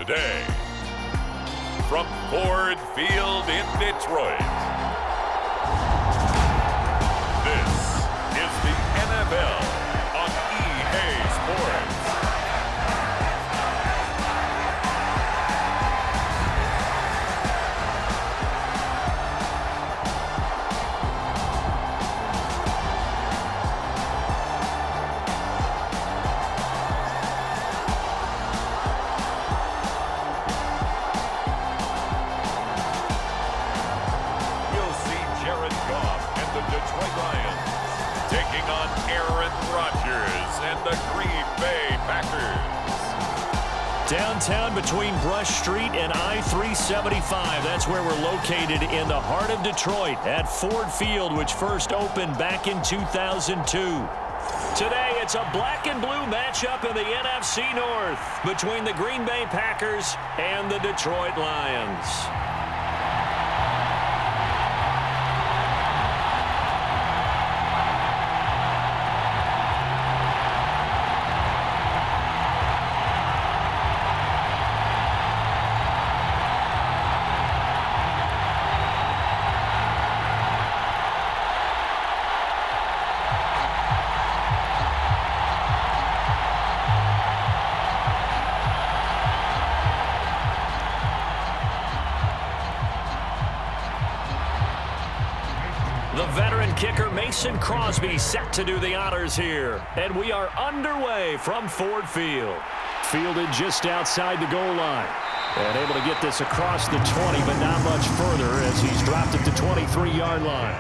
today. From Ford Field in Detroit, this is the NFL on EA Sports. Taking on Rodgers and the Green Bay Packers. Downtown between Brush Street and I-375. That's where we're located in the heart of Detroit at Ford Field, which first opened back in 2002. Today, it's a black and blue matchup in the NFC North between the Green Bay Packers and the Detroit Lions. The veteran kicker Mason Crosby set to do the honors here. And we are underway from Ford Field. Fielded just outside the goal line. And able to get this across the 20, but not much further as he's dropped at the 23-yard line.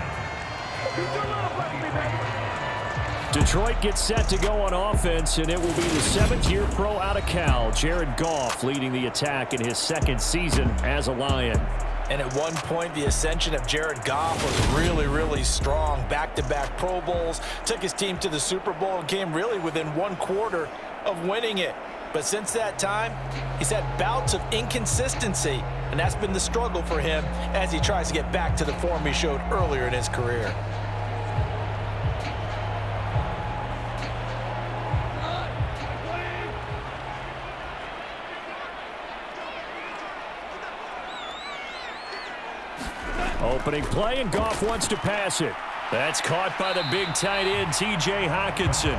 Detroit gets set to go on offense, and it will be the seventh-year pro out of Cal, Jared Goff, leading the attack in his second season as a Lion. And at one point, the ascension of Jared Goff was really, really strong. Back-to-back Pro Bowls, took his team to the Super Bowl and came really within one quarter of winning it. But since that time, he's had bouts of inconsistency, and that's been the struggle for him as he tries to get back to the form he showed earlier in his career. Opening play, and Goff wants to pass it. That's caught by the big tight end, TJ Hutchinson.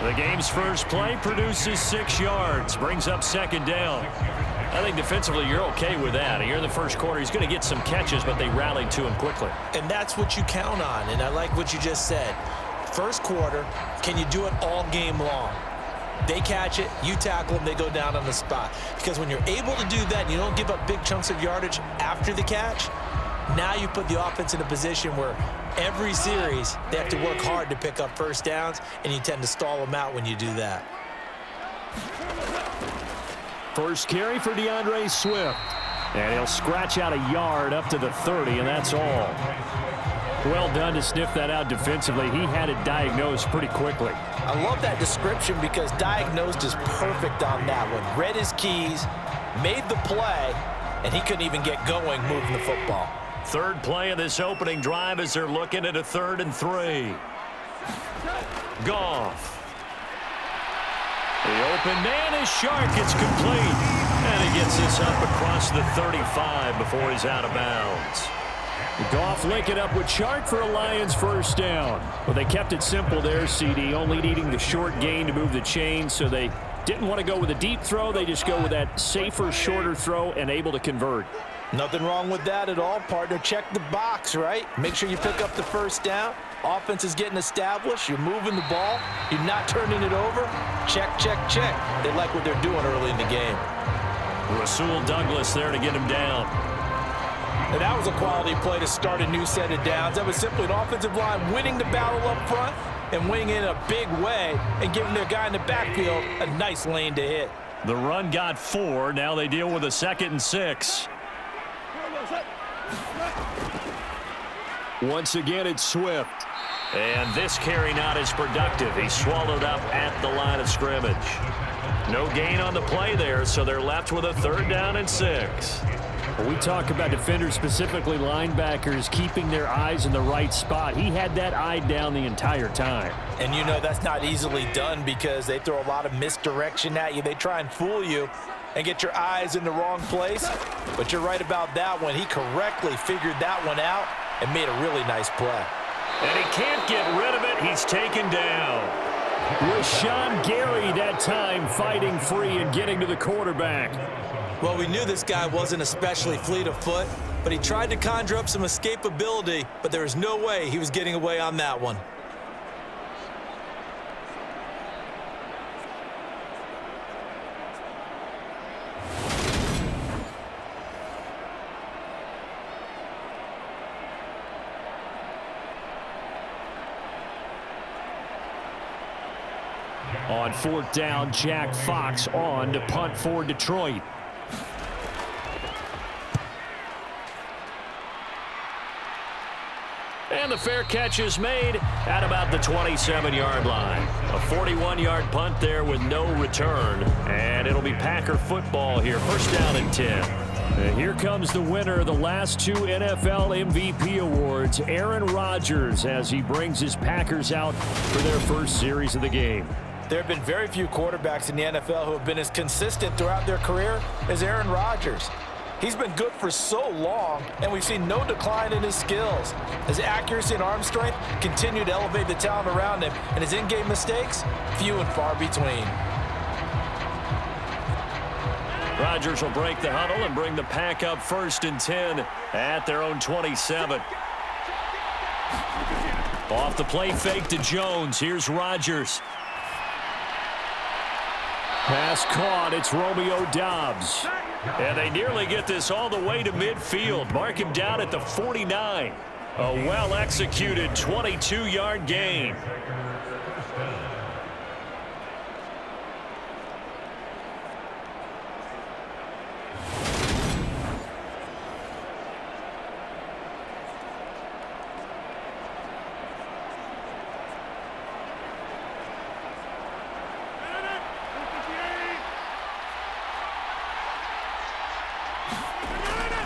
The game's first play produces 6 yards, brings up second down. I think defensively you're okay with that. Here in the first quarter, he's going to get some catches, but they rallied to him quickly. And that's what you count on, and I like what you just said. First quarter, can you do it all game long? They catch it, you tackle them, they go down on the spot. Because when you're able to do that and you don't give up big chunks of yardage after the catch, now you put the offense in a position where every series they have to work hard to pick up first downs, and you tend to stall them out when you do that. First carry for DeAndre Swift. And he'll scratch out a yard up to the 30, and that's all. Well done to sniff that out defensively. He had it diagnosed pretty quickly. I love that description because diagnosed is perfect on that one. Read his keys, made the play, and he couldn't even get going moving the football. Third play of this opening drive as they're looking at a 3rd and 3. Goff. The open man is Shark. It's complete. And he gets this up across the 35 before he's out of bounds. Goff linking up with Shark for a Lions first down. Well, they kept it simple there, CD, only needing the short gain to move the chain, so they didn't want to go with a deep throw. They just go with that safer, shorter throw and able to convert. Nothing wrong with that at all, partner. Check the box, right? Make sure you pick up the first down. Offense is getting established. You're moving the ball. You're not turning it over. Check, check, check. They like what they're doing early in the game. Rasul Douglas there to get him down. And that was a quality play to start a new set of downs. That was simply an offensive line winning the battle up front and winning in a big way and giving their guy in the backfield a nice lane to hit. The run got 4. Now they deal with a 2nd and 6. Once again, it's Swift. And this carry not as productive. He's swallowed up at the line of scrimmage. No gain on the play there, so they're left with a 3rd down and 6. When we talk about defenders, specifically linebackers, keeping their eyes in the right spot, he had that eye down the entire time. And you know that's not easily done because they throw a lot of misdirection at you. They try and fool you. and get your eyes in the wrong place. But you're right about that one. He correctly figured that one out and made a really nice play. And he can't get rid of it. He's taken down. Rashawn Gary that time fighting free and getting to the quarterback. Well, we knew this guy wasn't especially fleet of foot, but he tried to conjure up some escapability, but there was no way he was getting away on that one. On 4th down, Jack Fox on to punt for Detroit. And the fair catch is made at about the 27-yard line. A 41-yard punt there with no return. And it'll be Packer football here. 1st down and 10. And here comes the winner of the last 2 NFL MVP awards, Aaron Rodgers, as he brings his Packers out for their first series of the game. There have been very few quarterbacks in the NFL who have been as consistent throughout their career as Aaron Rodgers. He's been good for so long, and we've seen no decline in his skills. His accuracy and arm strength continue to elevate the talent around him, and his in-game mistakes, few and far between. Rodgers will break the huddle and bring the Pack up 1st and 10 at their own 27. Off the play fake to Jones. Here's Rodgers. Pass caught. It's Romeo Doubs. And they nearly get this all the way to midfield. Mark him down at the 49. A well-executed 22-yard gain.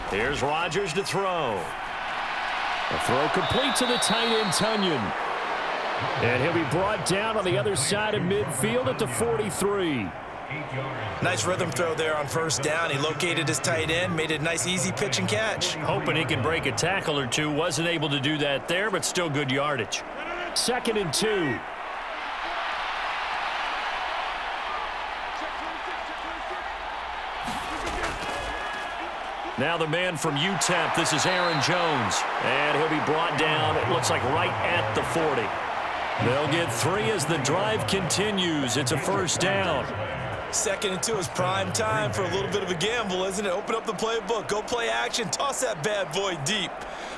Here's Rodgers to throw. A throw complete to the tight end, Tunyon. And he'll be brought down on the other side of midfield at the 43. Nice rhythm throw there on 1st down. He located his tight end, made it a nice easy pitch and catch. Hoping he can break a tackle or two. Wasn't able to do that there, but still good yardage. 2nd and 2. Now the man from UTEP, this is Aaron Jones. And he'll be brought down, it looks like right at the 40. They'll get 3 as the drive continues. It's a 1st down. 2nd and 2 is prime time for a little bit of a gamble, isn't it? Open up the playbook, go play action, toss that bad boy deep.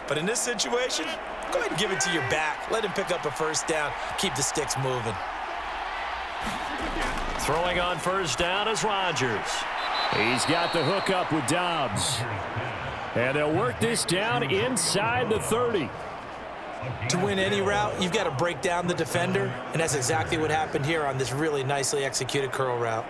But in this situation, go ahead and give it to your back. Let him pick up a 1st down, keep the sticks moving. Throwing on 1st down is Rodgers. He's got the hook up with Doubs. And they'll work this down inside the 30. To win any route, you've got to break down the defender, and that's exactly what happened here on this really nicely executed curl route.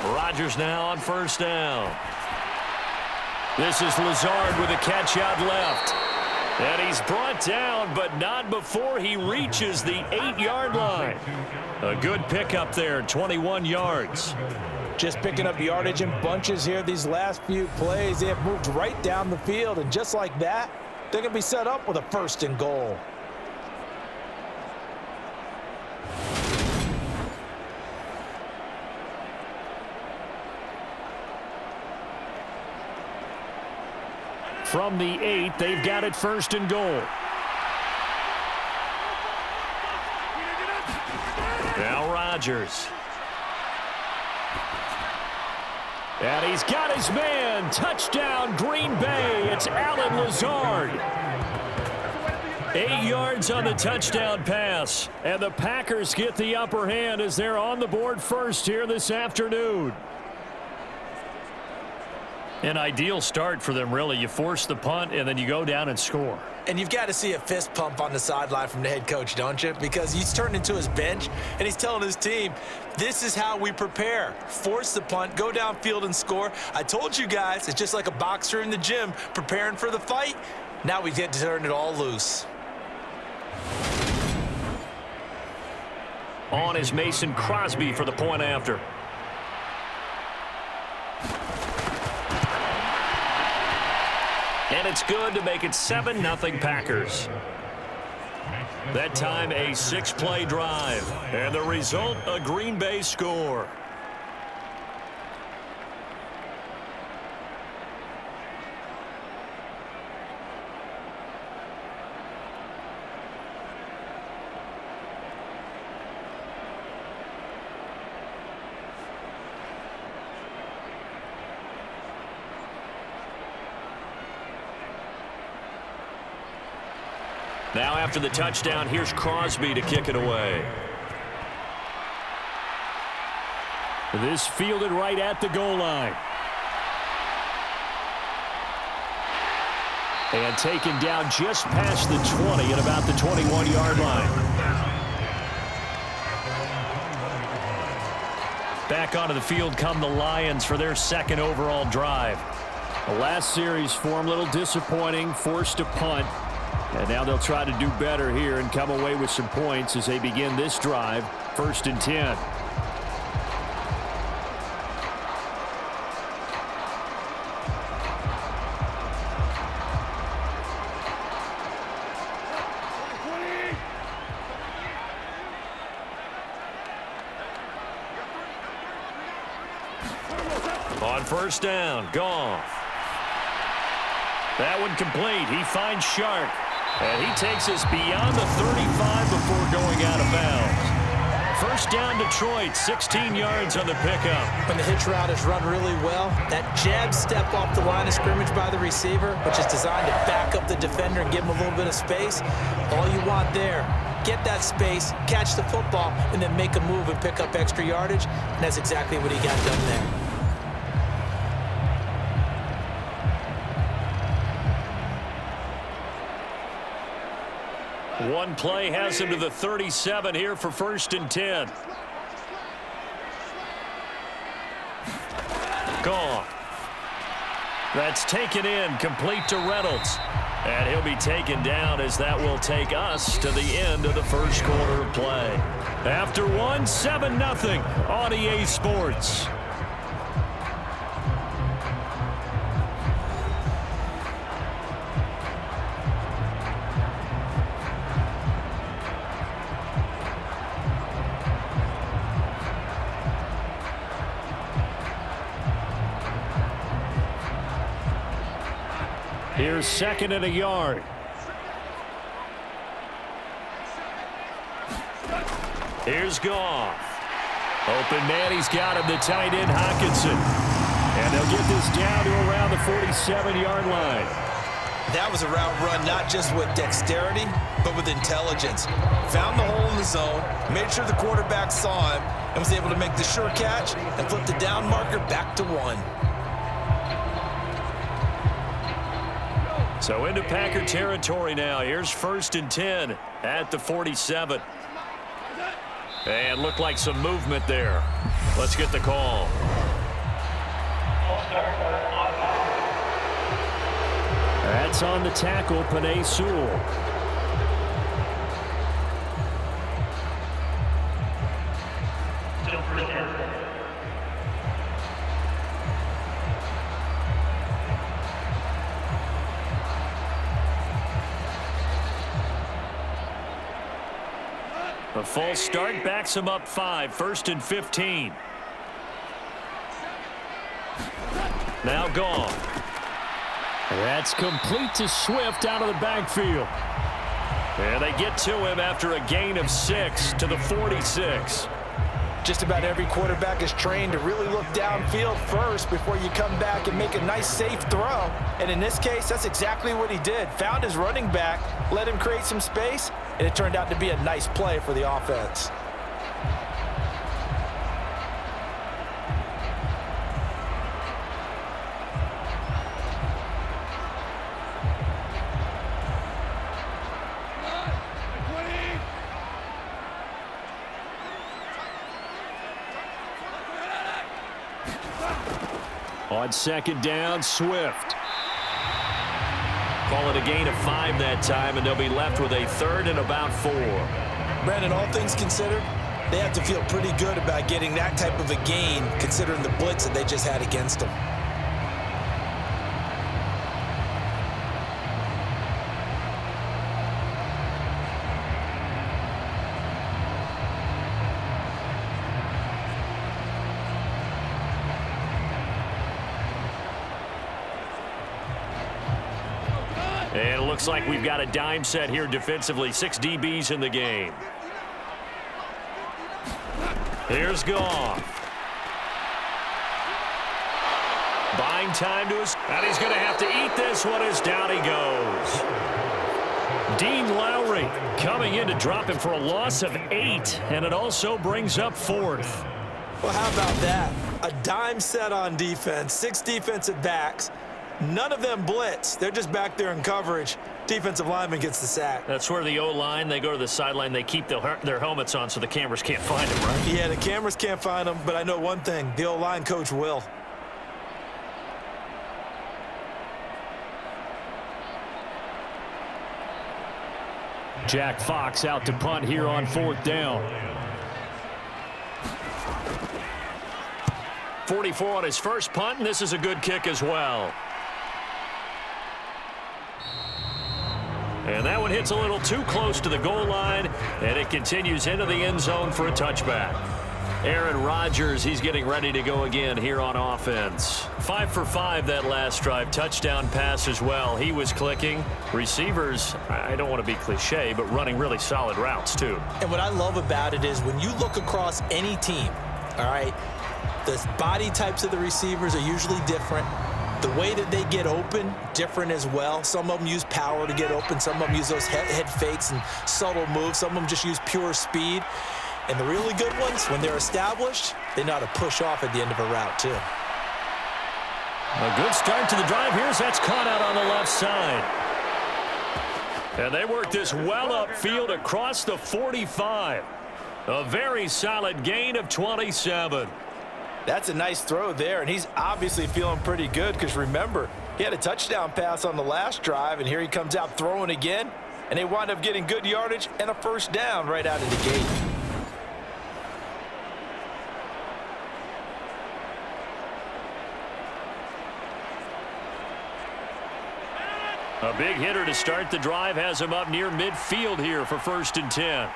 Rodgers now on 1st down. This is Lazard with a catch out left. And he's brought down, but not before he reaches the 8-yard line. A good pickup there, 21 yards. Just picking up yardage in bunches here these last few plays. They have moved right down the field, and just like that, they're going to be set up with a 1st and goal. From the 8, they've got it 1st and goal. Now Rodgers. And he's got his man. Touchdown, Green Bay. It's Alan Lazard. 8 yards on the touchdown pass. And the Packers get the upper hand as they're on the board first here this afternoon. An ideal start for them, really. You force the punt, and then you go down and score. And you've got to see a fist pump on the sideline from the head coach, don't you? Because he's turned into his bench, and he's telling his team, this is how we prepare. Force the punt, go downfield and score. I told you guys, it's just like a boxer in the gym preparing for the fight. Now we get to turn it all loose. On is Mason Crosby for the point after. And it's good to make it 7-0 Packers. That time a 6-play drive. And the result, a Green Bay score. Now after the touchdown, here's Crosby to kick it away. This fielded right at the goal line. And taken down just past the 20 at about the 21-yard line. Back onto the field come the Lions for their second overall drive. The last series for them, a little disappointing, forced a punt. And now they'll try to do better here and come away with some points as they begin this drive, 1st and 10. On 1st down, Goff. That one complete. He finds Shark. And he takes us beyond the 35 before going out of bounds. 1st down, Detroit, 16 yards on the pickup. When the hitch route is run really well, that jab step off the line of scrimmage by the receiver, which is designed to back up the defender and give him a little bit of space, all you want there, get that space, catch the football, and then make a move and pick up extra yardage, and that's exactly what he got done there. One play has him to the 37 here for 1st and 10. Goff. That's taken in, complete to Reynolds. And he'll be taken down as that will take us to the end of the 1st quarter of play. After one, 7-0 on EA Sports. Here's 2nd and a yard. Here's Goff. Open man, he's got him, the tight end, Hutchinson. And they'll get this down to around the 47-yard line. That was a route run not just with dexterity, but with intelligence. Found the hole in the zone, made sure the quarterback saw him, and was able to make the sure catch and flip the down marker back to 1. So into Packer territory now. Here's 1st and 10 at the 47. And looked like some movement there. Let's get the call. That's on the tackle, Penei Sewell. A false start backs him up 5, 1st and 15. Now Goff. That's complete to Swift out of the backfield. And they get to him after a gain of 6 to the 46. Just about every quarterback is trained to really look downfield first before you come back and make a nice, safe throw. And in this case, that's exactly what he did. Found his running back, let him create some space, and it turned out to be a nice play for the offense. On second down, Swift. Call it a gain of 5 that time, and they'll be left with a 3rd and about 4. Brandon, all things considered, they have to feel pretty good about getting that type of a gain considering the blitz that they just had against them. And it looks like we've got a dime set here defensively. 6 DBs in the game. Here's Goff. Buying time to his... And he's going to have to eat this one as down he goes. Dean Lowry coming in to drop him for a loss of 8. And it also brings up 4th. Well, how about that? A dime set on defense. 6 defensive backs. None of them blitz. They're just back there in coverage. Defensive lineman gets the sack. That's where the O-line, they go to the sideline, they keep their helmets on so the cameras can't find them, right? Yeah, the cameras can't find them, but I know one thing. The O-line coach will. Jack Fox out to punt here on 4th down. 44 on his first punt, and this is a good kick as well. And that one hits a little too close to the goal line, and it continues into the end zone for a touchback. Aaron Rodgers, he's getting ready to go again here on offense. 5 for 5 that last drive. Touchdown pass as well. He was clicking. Receivers, I don't want to be cliche, but running really solid routes too. And what I love about it is when you look across any team, all right, the body types of the receivers are usually different. The way that they get open, different as well. Some of them use power to get open. Some of them use those head fakes and subtle moves. Some of them just use pure speed. And the really good ones, when they're established, they know how to push off at the end of a route, too. A good start to the drive here as that's caught out on the left side. And they work this well upfield across the 45. A very solid gain of 27. That's a nice throw there, and he's obviously feeling pretty good because, remember, he had a touchdown pass on the last drive, and here he comes out throwing again, and they wind up getting good yardage and a first down right out of the gate. A big hitter to start the drive has him up near midfield here for 1st and 10.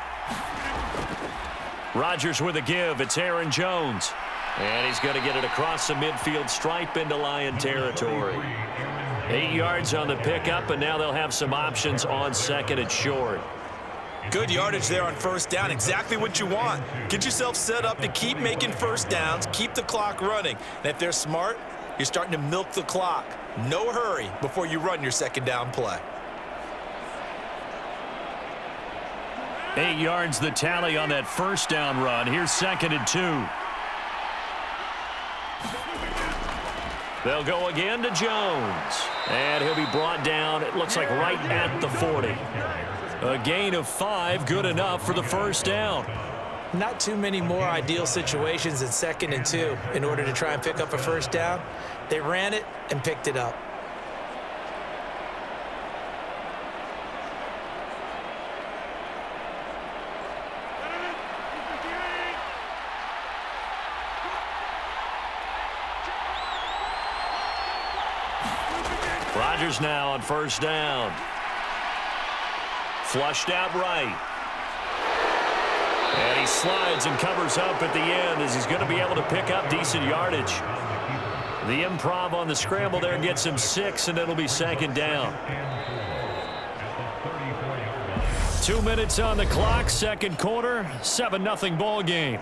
Rodgers with a give. It's Aaron Jones. And he's going to get it across the midfield stripe into Lion territory. 8 yards on the pickup, and now they'll have some options on 2nd and short. Good yardage there on 1st down. Exactly what you want. Get yourself set up to keep making first downs, keep the clock running. And if they're smart, you're starting to milk the clock. No hurry before you run your 2nd down play. 8 yards the tally on that 1st down run. Here's 2nd and 2. They'll go again to Jones. And he'll be brought down, it looks like right at the 40. A gain of 5, good enough for the 1st down. Not too many more ideal situations in 2nd and 2 in order to try and pick up a 1st down. They ran it and picked it up. Rodgers now on 1st down. Flushed out right. And he slides and covers up at the end as he's going to be able to pick up decent yardage. The improv on the scramble there gets him 6, and it'll be 2nd down. 2 minutes on the clock, 2nd quarter, 7-0 ball game.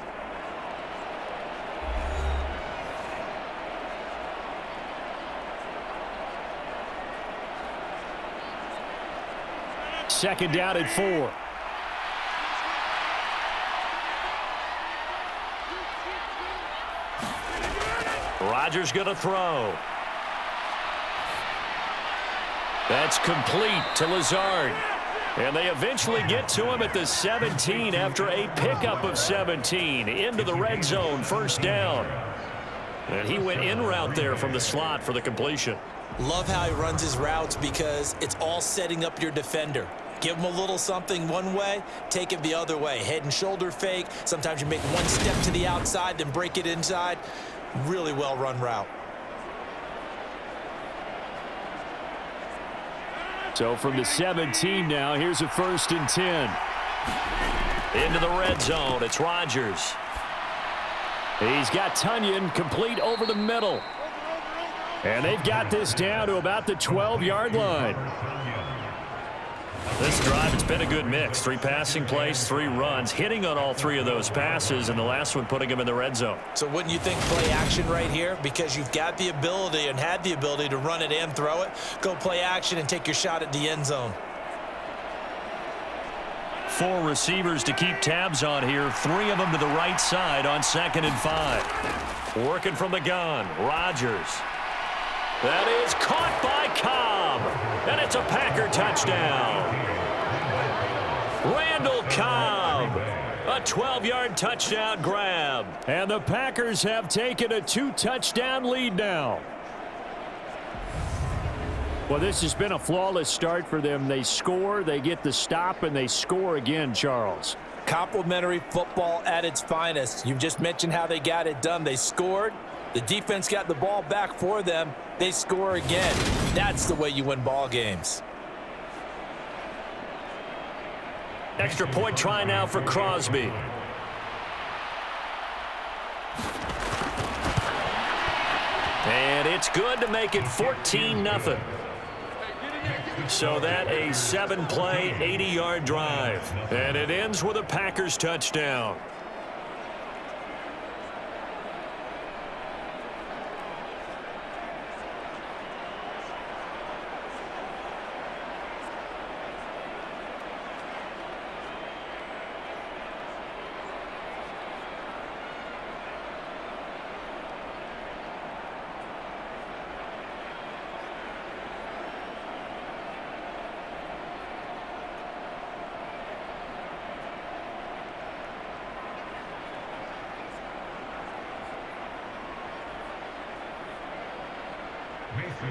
Second down at 4. Rodgers going to throw. That's complete to Lazard. And they eventually get to him at the 17 after a pickup of 17 into the red zone, 1st down. And he went in route there from the slot for the completion. Love how he runs his routes because it's all setting up your defender. Give him a little something one way, take it the other way. Head and shoulder fake. Sometimes you make one step to the outside, then break it inside. Really well run route. So from the 17 now, here's a 1st and 10. Into the red zone, it's Rodgers. He's got Tunyon complete over the middle. And they've got this down to about the 12-yard line. This drive, it's been a good mix. 3 passing plays, 3 runs, hitting on all 3 of those passes, and the last one putting him in the red zone. So wouldn't you think play action right here? Because you've got the ability and had the ability to run it and throw it. Go play action and take your shot at the end zone. 4 receivers to keep tabs on here. 3 of them to the right side on 2nd and 5. Working from the gun, Rodgers. That is caught by Cobb. And it's a Packer touchdown. Randall Cobb. A 12-yard touchdown grab. And the Packers have taken a 2-touchdown lead now. Well, this has been a flawless start for them. They score, they get the stop, and they score again, Charles. Complimentary football at its finest. You've just mentioned how they got it done. They scored. The defense got the ball back for them. They score again. That's the way you win ball games. Extra point try now for Crosby. And it's good to make it 14-0. So that a 7-play, 80-yard drive. And it ends with a Packers touchdown.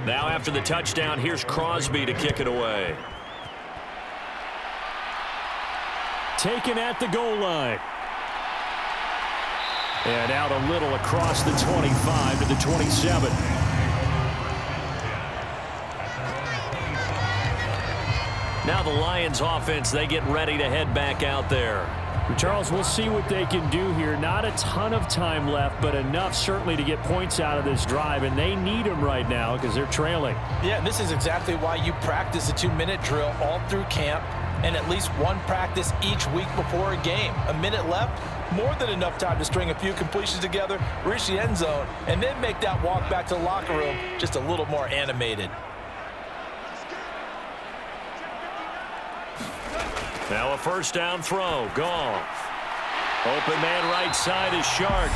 Now after the touchdown, here's Crosby to kick it away. Taken at the goal line. And out a little across the 25 to the 27. Now the Lions offense, they get ready to head back out there. Charles, we'll see what they can do here. Not a ton of time left, but enough certainly to get points out of this drive, and they need them right now because they're trailing. Yeah, this is exactly why you practice a 2-minute drill all through camp and at least one practice each week before a game. A minute left, more than enough time to string a few completions together, reach the end zone, and then make that walk back to the locker room just a little more animated. Now a first down throw. Goff. Open man right side is Shark.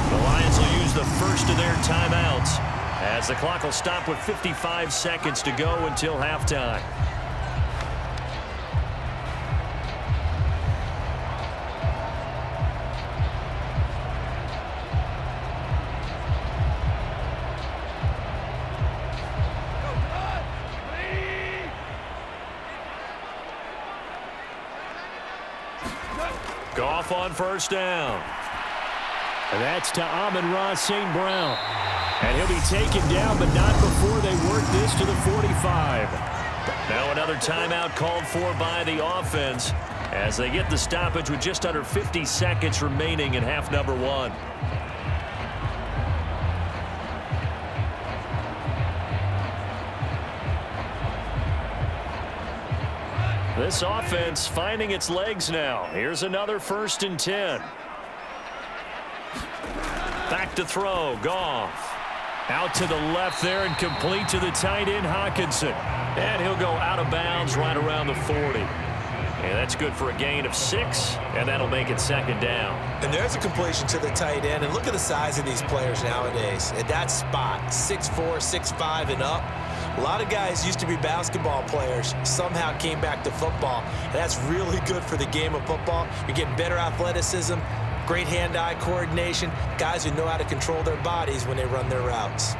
The Lions will use the first of their timeouts as the clock will stop with 55 seconds to go until halftime. Goff on first down. And that's to Amon-Ra St. Brown. And he'll be taken down, but not before they work this to the 45. Now another timeout called for by the offense as they get the stoppage with just under 50 seconds remaining in half number 1. This offense finding its legs now. Here's another 1st and 10. Back to throw. Goff. Out to the left there and complete to the tight end, Hutchinson. And he'll go out of bounds right around the 40. And that's good for a gain of 6, and that'll make it 2nd down. And there's a completion to the tight end. And look at the size of these players nowadays. At that spot, 6'4", 6'5", and up. A lot of guys used to be basketball players, somehow came back to football. And that's really good for the game of football. You're getting better athleticism, great hand-eye coordination, guys who know how to control their bodies when they run their routes.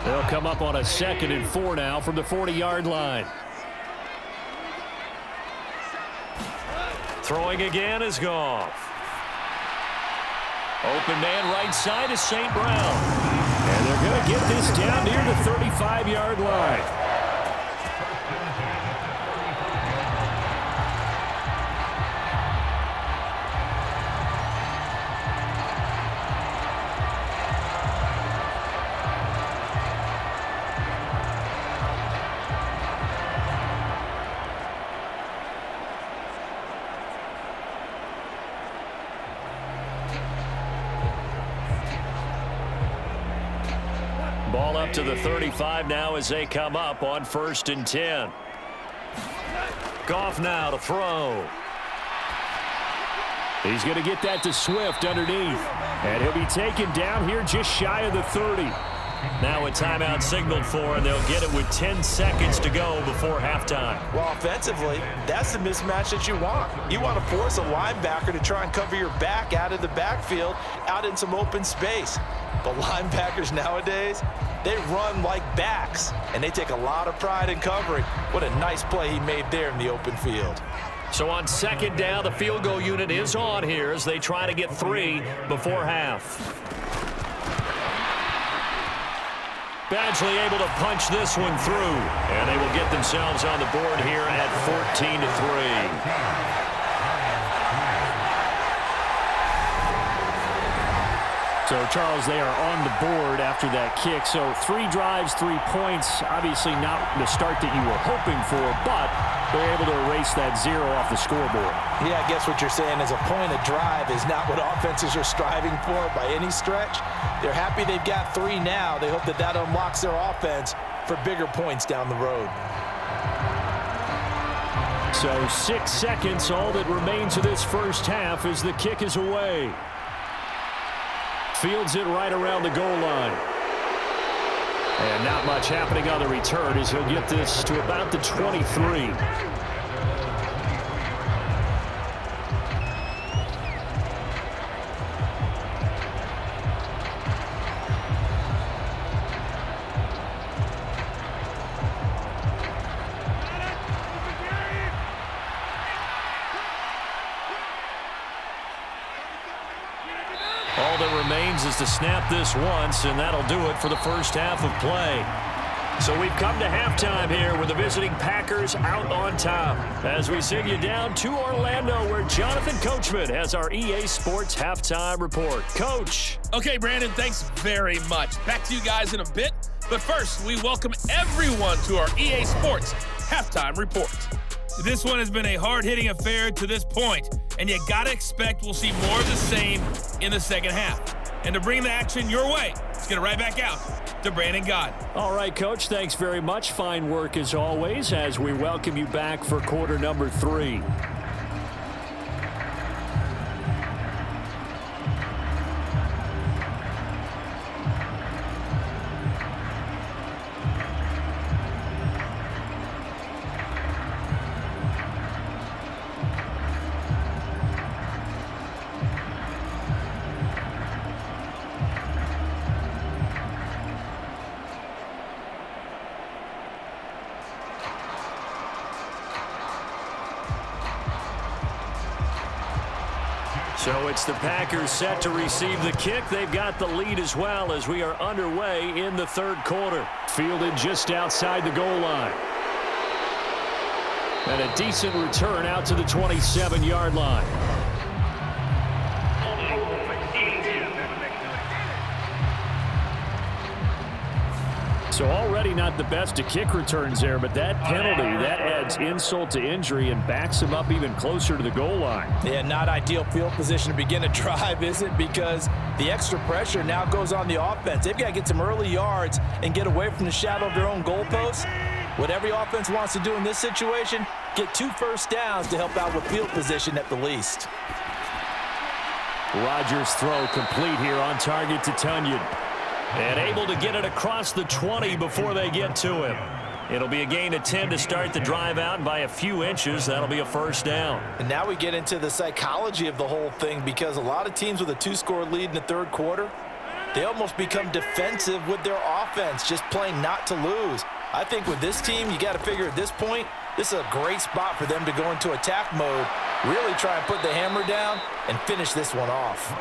They'll come up on a 2nd and 4 now from the 40-yard line. Throwing again is Goff. Open man right side is St. Brown. And they're going to get this down near the 35-yard line. Ball up to the 35 now as they come up on 1st and 10. Goff now to throw. He's going to get that to Swift underneath. And he'll be taken down here just shy of the 30. Now a timeout signaled for, and they'll get it with 10 seconds to go before halftime. Well, offensively, that's the mismatch that you want. You want to force a linebacker to try and cover your back out of the backfield, out in some open space. But linebackers nowadays, they run like backs, and they take a lot of pride in covering. What a nice play he made there in the open field. So on 2nd down, the field goal unit is on here as they try to get 3 before half. Badgley able to punch this one through, and they will get themselves on the board here at 14-3. So, Charles, they are on the board after that kick. So 3 drives, 3 points. Obviously not the start that you were hoping for, but they're able to erase that 0 off the scoreboard. Yeah, I guess what you're saying is a point of drive is not what offenses are striving for by any stretch. They're happy they've got 3 now. They hope that that unlocks their offense for bigger points down the road. So 6 seconds, all that remains of this first half as the kick is away. Fields it right around the goal line. And not much happening on the return as he'll get this to about the 23. All that remains is to snap this once, and that'll do it for the first half of play. So we've come to halftime here with the visiting Packers out on top as we send you down to Orlando where Jonathan Coachman has our EA Sports halftime report. Coach. Okay, Brandon, thanks very much. Back to you guys in a bit. But first, we welcome everyone to our EA Sports halftime report. This one has been a hard-hitting affair to this point, and you gotta expect we'll see more of the same in the second half. And to bring the action your way, let's get it right back out to Brandon Gott. All right, Coach, thanks very much. Fine work as always as we welcome you back for quarter number 3. So it's the Packers set to receive the kick. They've got the lead as well as we are underway in the third quarter. Fielded just outside the goal line. And a decent return out to the 27-yard line. So already not the best of kick returns there, but that penalty, that adds insult to injury and backs him up even closer to the goal line. Yeah, not ideal field position to begin a drive, is it? Because the extra pressure now goes on the offense. They've got to get some early yards and get away from the shadow of their own goalposts. What every offense wants to do in this situation, get 2 first downs to help out with field position at the least. Rodgers' throw complete here on target to Tunyon. And able to get it across the 20 before they get to him. It'll be a gain of 10 to start the drive out, and by a few inches, that'll be a first down. And now we get into the psychology of the whole thing, because a lot of teams with a 2-score lead in the third quarter, they almost become defensive with their offense, just playing not to lose. I think with this team, you got to figure at this point, this is a great spot for them to go into attack mode, really try and put the hammer down and finish this one off.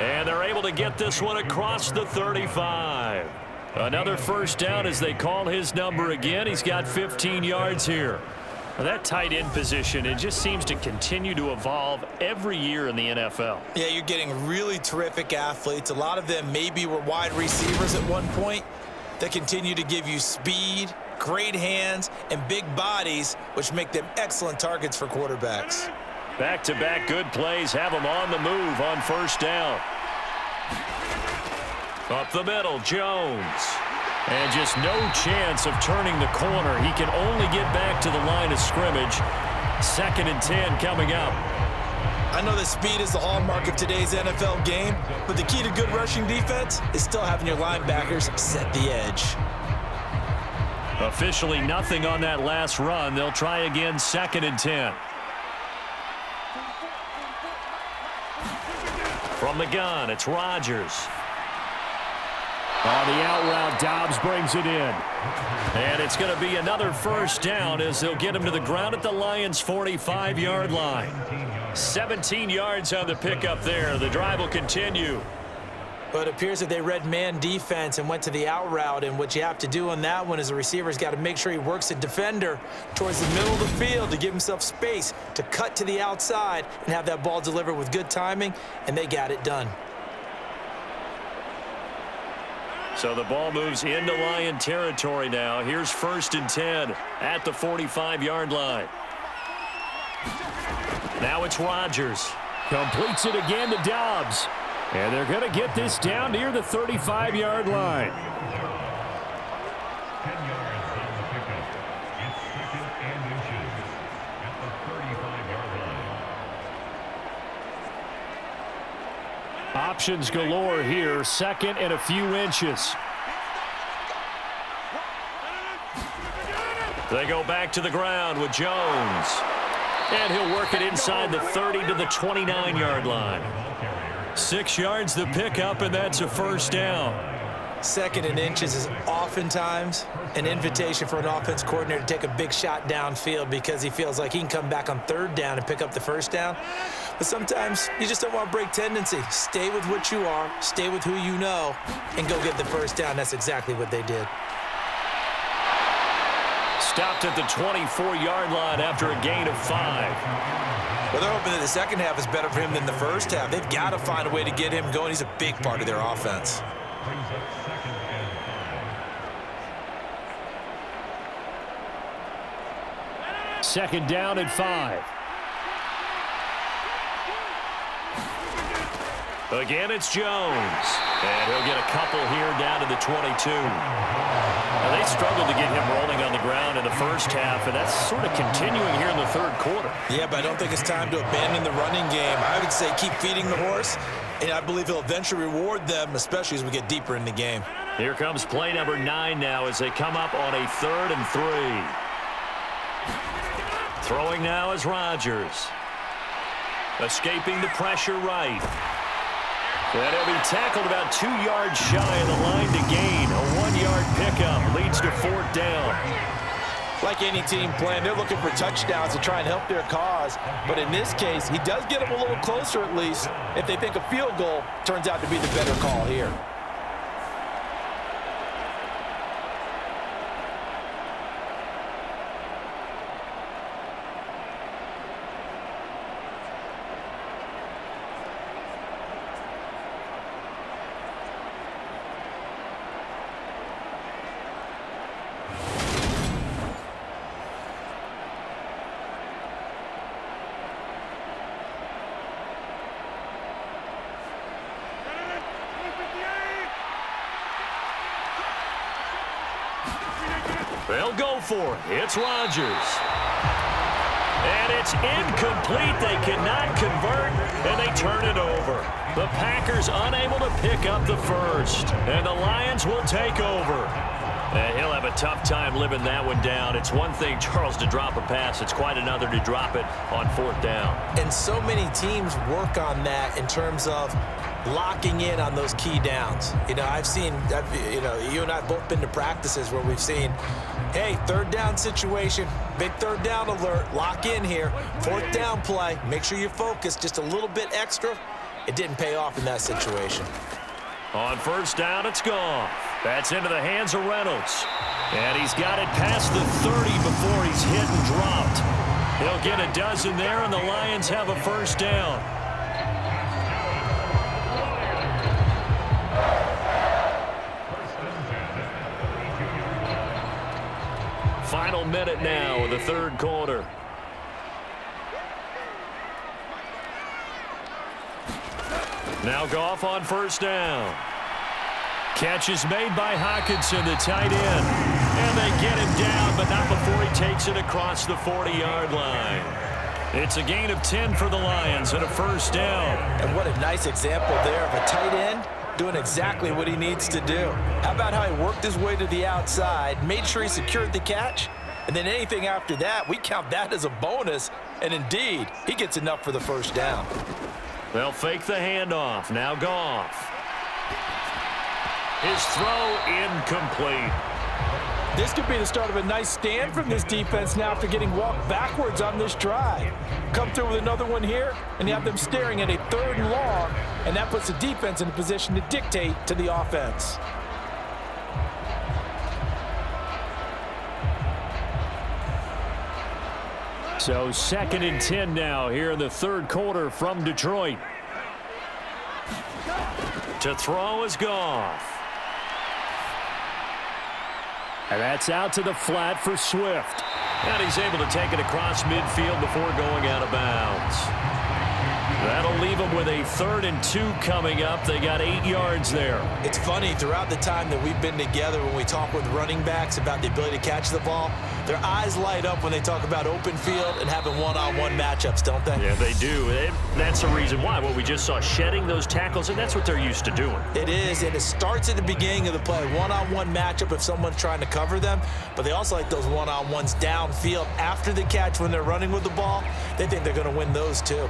And they're able to get this one across the 35. Another first down as they call his number again. He's got 15 yards here. Well, that tight end position, it just seems to continue to evolve every year in the NFL. Yeah, you're getting really terrific athletes. A lot of them maybe were wide receivers at one point that continue to give you speed, great hands, and big bodies, which make them excellent targets for quarterbacks. Back-to-back good plays have them on the move on first down. Up the middle, Jones. And just no chance of turning the corner. He can only get back to the line of scrimmage. 2nd and 10 coming up. I know that speed is the hallmark of today's NFL game, but the key to good rushing defense is still having your linebackers set the edge. Officially nothing on that last run. They'll try again, 2nd and 10. From the gun, it's Rodgers. On the out route, Dobbs brings it in. And it's going to be another first down as they'll get him to the ground at the Lions' 45-yard line. 17 yards on the pickup there. The drive will continue. But it appears that they read man defense and went to the out route, and what you have to do on that one is the receiver's got to make sure he works the defender towards the middle of the field to give himself space to cut to the outside and have that ball delivered with good timing, and they got it done. So the ball moves into Lion territory now. Here's 1st and 10 at the 45-yard line. Now it's Rodgers. Completes it again to Dobbs. And they're going to get this down near the 35-yard line. Options galore here. 2nd and a few inches. They go back to the ground with Jones. And he'll work it inside the 30 to the 29-yard line. 6 yards the pickup, and that's a first down. 2nd and inches is oftentimes an invitation for an offense coordinator to take a big shot downfield because he feels like he can come back on 3rd down and pick up the first down. But sometimes you just don't want to break tendency. Stay with what you are, stay with who you know, and go get the first down. That's exactly what they did. Stopped at the 24-yard line after a gain of 5. Well, they're hoping that the second half is better for him than the first half. They've got to find a way to get him going. He's a big part of their offense. Second down and 5. Again, it's Jones. And he'll get a couple here down to the 22. Now, they struggled to get him rolling on the ground in the first half, and that's sort of continuing here in the third quarter. Yeah, but I don't think it's time to abandon the running game. I would say keep feeding the horse, and I believe he'll eventually reward them, especially as we get deeper in the game. Here comes play number 9 now as they come up on a 3rd and 3. Throwing now is Rodgers. Escaping the pressure right. And he'll be tackled about 2 yards shy of the line to gain. A 1-yard pickup leads to 4th down. Like any team playing, they're looking for touchdowns to try and help their cause. But in this case, he does get them a little closer at least if they think a field goal turns out to be the better call here. They'll go for it. It's Rodgers. And it's incomplete. They cannot convert, and they turn it over. The Packers unable to pick up the first, and the Lions will take over. And he'll have a tough time living that one down. It's one thing, Charles, to drop a pass. It's quite another to drop it on 4th down. And so many teams work on that in terms of locking in on those key downs. You know, you and I have both been to practices where we've seen, hey, 3rd down situation, big 3rd down alert, lock in here, 4th down play, make sure you focus just a little bit extra. It didn't pay off in that situation. On 1st down, it's Goff. That's into the hands of Reynolds. And he's got it past the 30 before he's hit and dropped. He'll get a dozen there, and the Lions have a 1st down. Final minute now of the 3rd quarter. Now Goff on 1st down. Catch is made by Hutchinson, the tight end. And they get him down, but not before he takes it across the 40-yard line. It's a gain of 10 for the Lions and a 1st down. And what a nice example there of a tight end doing exactly what he needs to do. How about how he worked his way to the outside, made sure he secured the catch, and then anything after that, we count that as a bonus. And indeed, he gets enough for the 1st down. They'll fake the handoff. Now Goff. His throw incomplete. This could be the start of a nice stand from this defense now after getting walked backwards on this drive. Come through with another one here, and you have them staring at a 3rd and long, and that puts the defense in a position to dictate to the offense. So 2nd and 10 now here in the 3rd quarter from Detroit. To throw is Goff. And that's out to the flat for Swift. And he's able to take it across midfield before going out of bounds. That'll leave them with a 3rd and 2 coming up. They got 8 yards there. It's funny, throughout the time that we've been together, when we talk with running backs about the ability to catch the ball, their eyes light up when they talk about open field and having one-on-one matchups, don't they? Yeah, they do. That's the reason why. What we just saw, shedding those tackles, and that's what they're used to doing. It is, and it starts at the beginning of the play. One-on-one matchup if someone's trying to cover them, but they also like those one-on-ones downfield after the catch when they're running with the ball. They think they're going to win those too.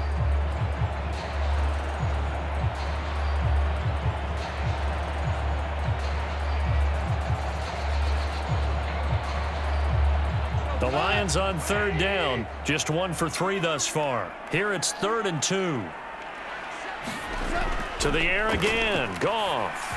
The Lions on 3rd down, just 1 for 3 thus far. Here it's 3rd and 2. To the air again, Goff.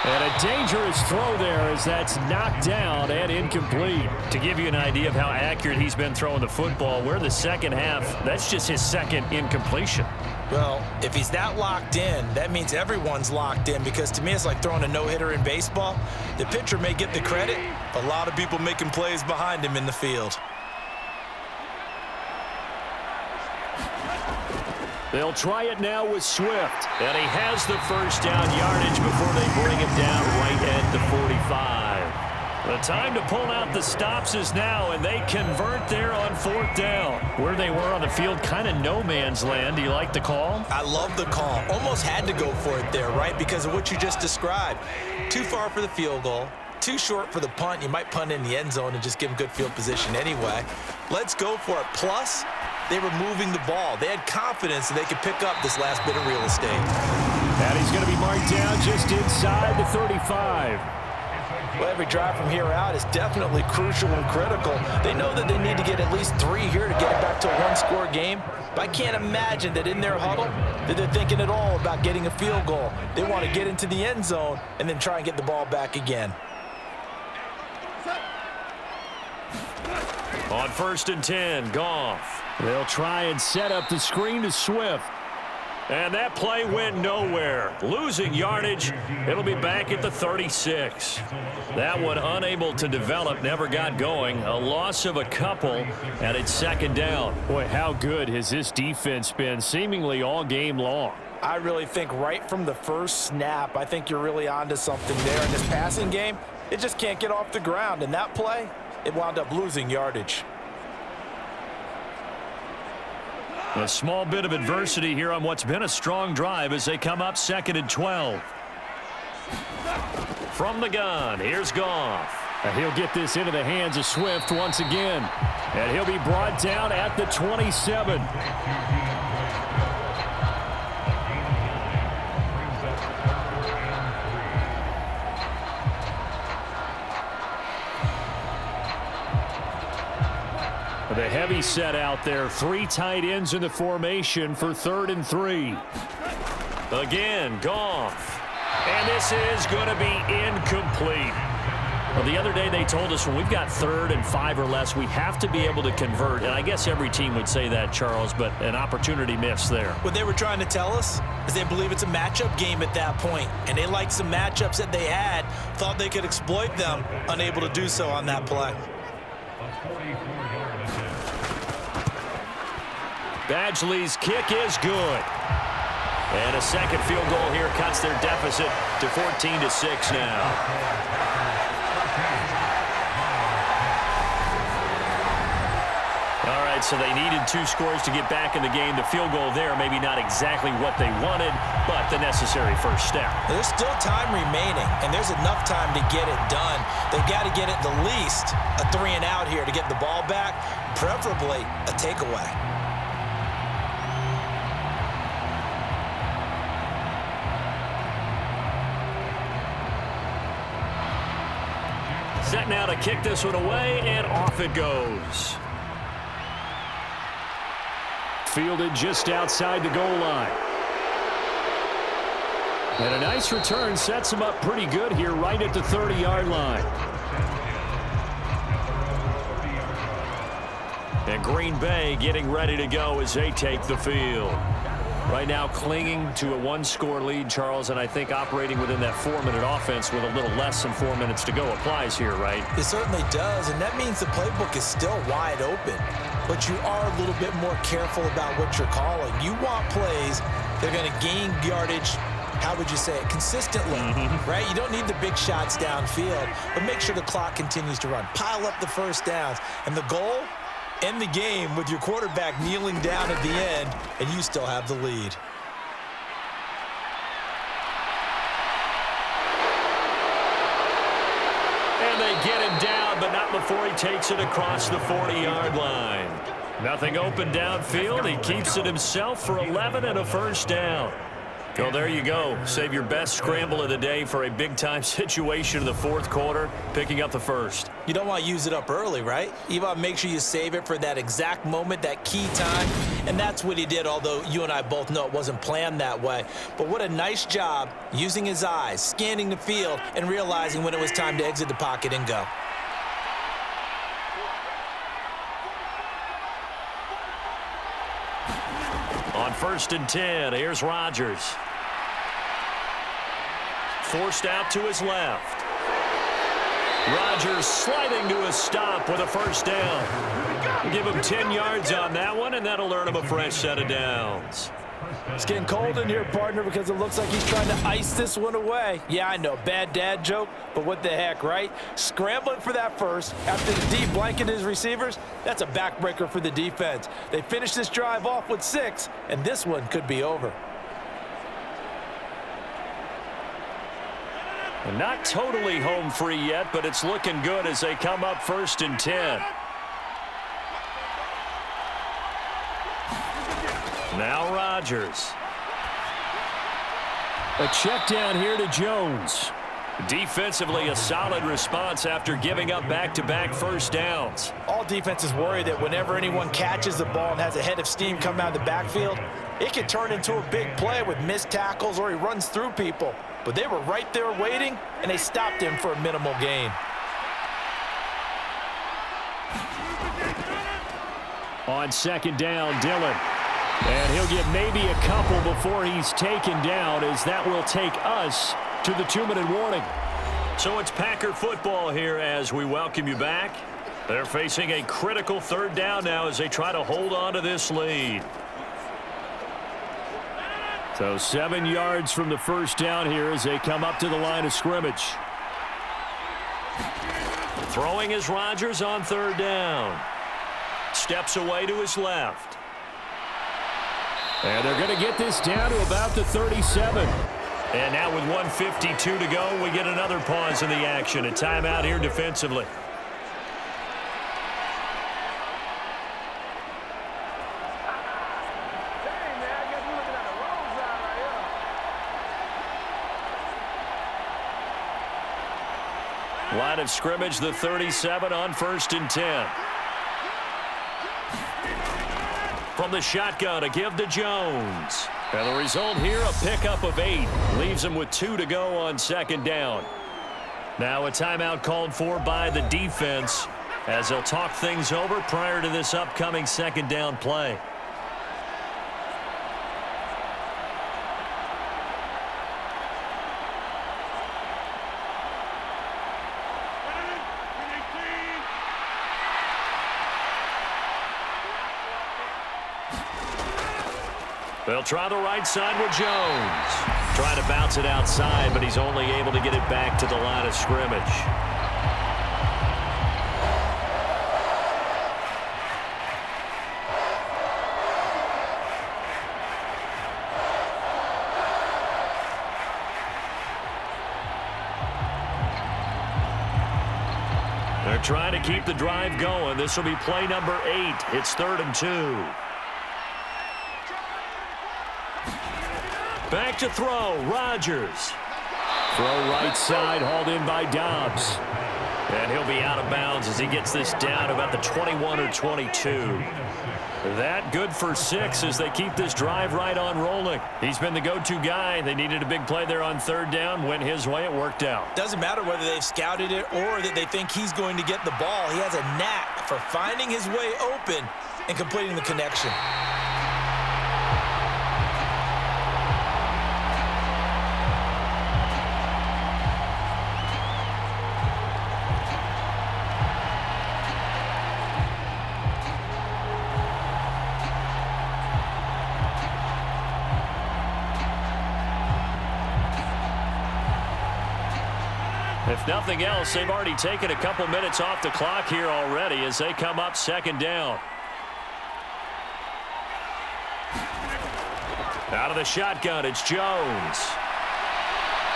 And a dangerous throw there as that's knocked down and incomplete. To give you an idea of how accurate he's been throwing the football, we're in the 2nd half. That's just his 2nd incompletion. Well, if he's that locked in, that means everyone's locked in, because to me it's like throwing a no-hitter in baseball. The pitcher may get the credit, a lot of people making plays behind him in the field. They'll try it now with Swift. And he has the 1st down yardage before they bring him down right at the 45. The time to pull out the stops is now, and they convert there on 4th down. Where they were on the field, kind of no man's land. Do you like the call? I love the call. Almost had to go for it there, right? Because of what you just described. Too far for the field goal. Too short for the punt. You might punt in the end zone and just give them good field position anyway. Let's go for it. Plus, they were moving the ball. They had confidence that they could pick up this last bit of real estate. And he's going to be marked down just inside the 35. Well, every drive from here out is definitely crucial and critical. They know that they need to get at least 3 here to get it back to a one-score game. But I can't imagine that in their huddle that they're thinking at all about getting a field goal. They want to get into the end zone and then try and get the ball back again. On 1st and 10, Goff. They'll try and set up the screen to Swift. And that play went nowhere. Losing yardage. It'll be back at the 36. That one unable to develop, never got going. A loss of a couple, and it's 2nd down. Boy, how good has this defense been seemingly all game long? I really think right from the first snap, I think you're really onto something there. In this passing game, it just can't get off the ground. And that play, it wound up losing yardage. A small bit of adversity here on what's been a strong drive as they come up 2nd and 12. from the gun. Here's Goff. And he'll get this into the hands of Swift once again. And he'll be brought down at the 27. The heavy set out there. 3 tight ends in the formation for 3rd and 3. Again, Goff. And this is going to be incomplete. Well, the other day they told us when we've got 3rd and 5 or less, we have to be able to convert. And I guess every team would say that, Charles, but an opportunity missed there. What they were trying to tell us is they believe it's a matchup game at that point. And they liked some matchups that they had, thought they could exploit them, unable to do so on that play. Badgley's kick is good. And a second field goal here cuts their deficit to 14-6 now. All right, so they needed 2 scores to get back in the game. The field goal there, maybe not exactly what they wanted, but the necessary first step. There's still time remaining, and there's enough time to get it done. They've got to get at the least a 3 and out here to get the ball back, preferably a takeaway. Set now to kick this one away, and off it goes. Fielded just outside the goal line. And a nice return sets him up pretty good here right at the 30-yard line. And Green Bay getting ready to go as they take the field. Right now clinging to a 1-score lead, Charles, and I think operating within that 4-minute offense with a little less than 4 minutes to go applies here, right? It certainly does, and that means the playbook is still wide open. But you are a little bit more careful about what you're calling. You want plays that are going to gain yardage, how would you say it, consistently, right? You don't need the big shots downfield, but make sure the clock continues to run. Pile up the first downs, and the goal, end the game with your quarterback kneeling down at the end, and you still have the lead. And they get him down, but not before he takes it across the 40-yard line. Nothing open downfield. He keeps it himself for 11 and a first down. Well, there you go. Save your best scramble of the day for a big-time situation in the 4th quarter, picking up the first. You don't want to use it up early, right? You want to make sure you save it for that exact moment, that key time, and that's what he did, although you and I both know it wasn't planned that way. But what a nice job using his eyes, scanning the field, and realizing when it was time to exit the pocket and go. On 1st and 10, here's Rodgers. Forced out to his left. Rodgers sliding to a stop with a first down. Give him 10 yards on that one, and that'll earn him a fresh set of downs. It's getting cold in here, partner, because it looks like he's trying to ice this one away. Yeah, I know, bad dad joke, but what the heck, right? Scrambling for that first after the D blanketed his receivers, that's a backbreaker for the defense. They finish this drive off with 6, and this one could be over. And not totally home free yet, but it's looking good as they come up 1st and 10. Now Rodgers. A check down here to Jones. Defensively, a solid response after giving up back-to-back first downs. All defenses worry that whenever anyone catches the ball and has a head of steam come out of the backfield, it can turn into a big play with missed tackles or he runs through people. But they were right there waiting, and they stopped him for a minimal gain. On 2nd down, Dillon. And he'll get maybe a couple before he's taken down, as that will take us to the 2-minute warning. So it's Packer football here as we welcome you back. They're facing a critical 3rd down now as they try to hold on to this lead. So 7 yards from the first down here as they come up to the line of scrimmage. Throwing is Rodgers on 3rd down. Steps away to his left. And they're going to get this down to about the 37. And now with 1:52 to go, we get another pause in the action. A timeout here defensively. Line of scrimmage, the 37 on 1st and 10. From the shotgun, a give to Jones. And the result here, a pickup of 8. Leaves him with 2 to go on 2nd down. Now a timeout called for by the defense as they'll talk things over prior to this upcoming 2nd down play. They'll try the right side with Jones. Trying to bounce it outside, but he's only able to get it back to the line of scrimmage. They're trying to keep the drive going. This will be play number 8. It's 3rd and 2. Back to throw, Rodgers. Throw right side, hauled in by Dobbs. And he'll be out of bounds as he gets this down about the 21 or 22. That good for 6 as they keep this drive right on rolling. He's been the go-to guy. They needed a big play there on 3rd down. Went his way, it worked out. Doesn't matter whether they've scouted it or that they think he's going to get the ball. He has a knack for finding his way open and completing the connection. If nothing else, they've already taken a couple minutes off the clock here already as they come up 2nd down. Out of the shotgun, it's Jones.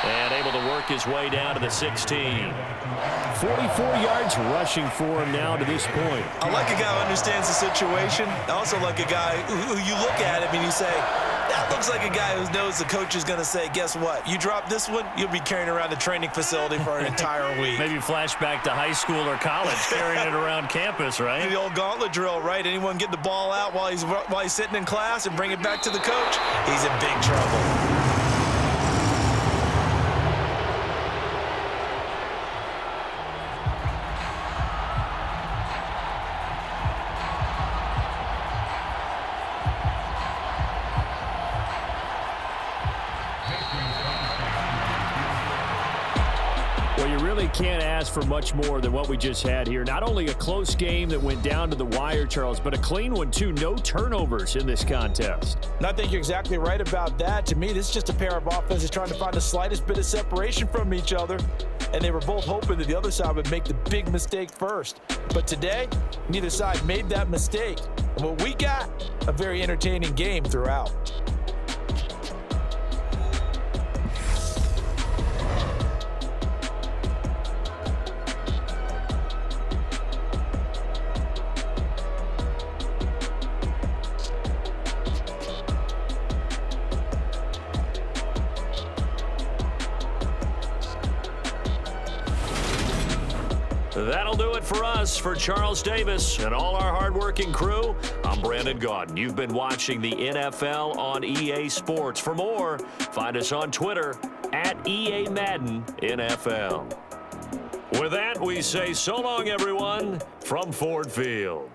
And able to work his way down to the 16. 44 yards rushing for him now to this point. I like a guy who understands the situation. I also like a guy who you look at him and you say, that looks like a guy who knows the coach is going to say, guess what? You drop this one, you'll be carrying around the training facility for an entire week. Maybe flashback to high school or college, carrying it around campus, right? The old gauntlet drill, right? Anyone get the ball out while he's sitting in class and bring it back to the coach? He's in big trouble. Well, you really can't ask for much more than what we just had here. Not only a close game that went down to the wire, Charles, but a clean one, too. No turnovers in this contest. And I think you're exactly right about that. To me, this is just a pair of offenses trying to find the slightest bit of separation from each other. And they were both hoping that the other side would make the big mistake first. But today, neither side made that mistake. And what we got, a very entertaining game throughout. That'll do it for us. For Charles Davis and all our hardworking crew, I'm Brandon Gaudin. You've been watching the NFL on EA Sports. For more, find us on Twitter at EA Madden NFL. With that, we say so long, everyone, from Ford Field.